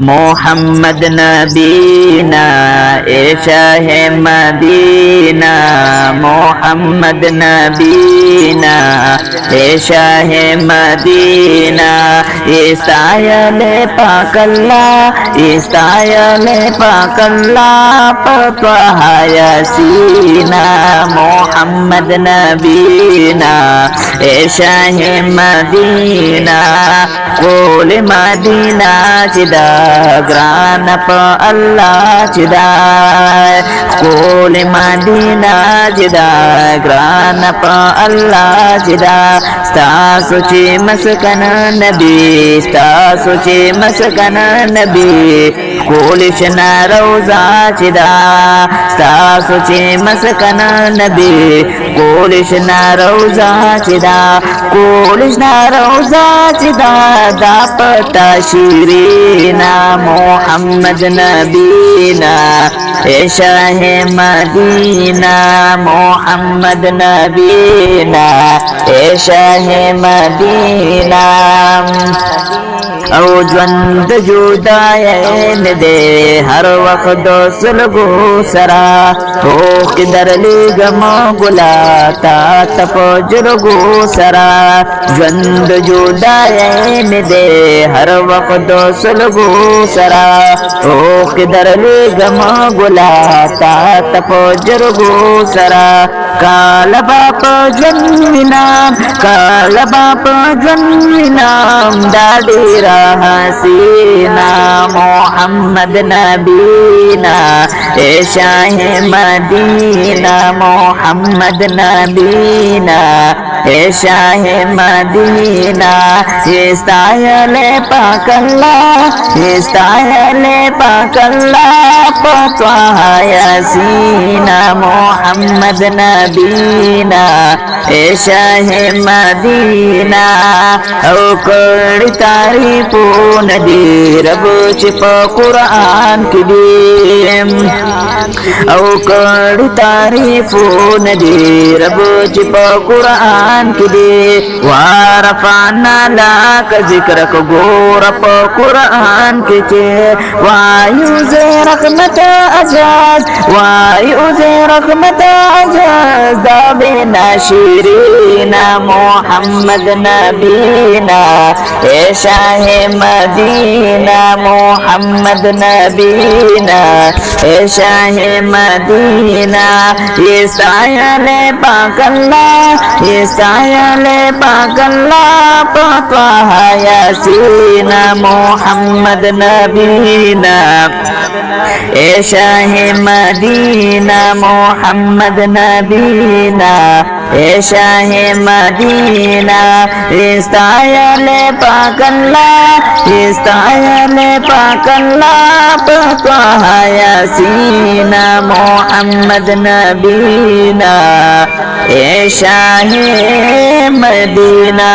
मोहम्मद नबीना ए Shah Medina, Mohammad नबीना ए Shah Medina. इस्तायले पाकल्ला, इस्तायले पाकल्ला पत्वा यासीना। Mohammad नबीना ए Shah Medina, कोल Medina चिदा grain प अल्लाह चिदा, कोल Medina चिदा grain प अल्लाह चिदा। स्ता सोचे मस्कन नबी, स्ता सोचे मस्कन नबी, कोलिश न रोजा चिदा। स्ता सोचे मस्कन नबी, कोलिश न रोजा चिदा, कोलिश न रोजा चिदा। दापता शीरीना मोहम्मद नबीना ए शाहे मदीना, मोहम्मद नबीना ए शाहे मदीना। औ ज्वंद जुदायन दे हर वक्त सुलगो सरा, हो किधर ले गमो गुलाता तप जुलगो सरा। ज्वंद जुदायन दे हर वक्त सुलगो सरा, हो किधर ले गमो गुलाता तप जुलगो सरा। काल बाप जन्मिनाम, काल बाप जन्मिनाम दादीरा हसीना। मोहम्मद नबीना ए शाहे मदीना, मोहम्मद नबीना ए शाहे मदीना। इस्तायले पाकल्ला, इस्तायले पाकल्ला पत्वा यासीना। मोहम्मद नबीना ए शाहे मदीना, औ कड़ी तारीफ नदी रब छिप कुरान की दी, औ कड़ी तारीफ नदी रब छिप कुरान की दी। वारफाना लाक जिक्र को गोर प कुरान के चे, वायु से रहमत अजाज, वायु से रहमत अजाज दावे नाशिरीना। मोहम्मद नबीना ए शाहे मदीना, मोहम्मद नबीना ए शाहे मदीना। इस्तायले पाकल्ला, इस्तायले पाकल्ला पत्वा यासीना। मोहम्मद नबीना ए शाहे मदीना, मोहम्मद नबीना ए शाहे मदीना। इस्तायले पाकल्ला, इस्तायले पाकल्ला पत्वा यासीना। मोहम्मद नबीना ए शाहे मदीना।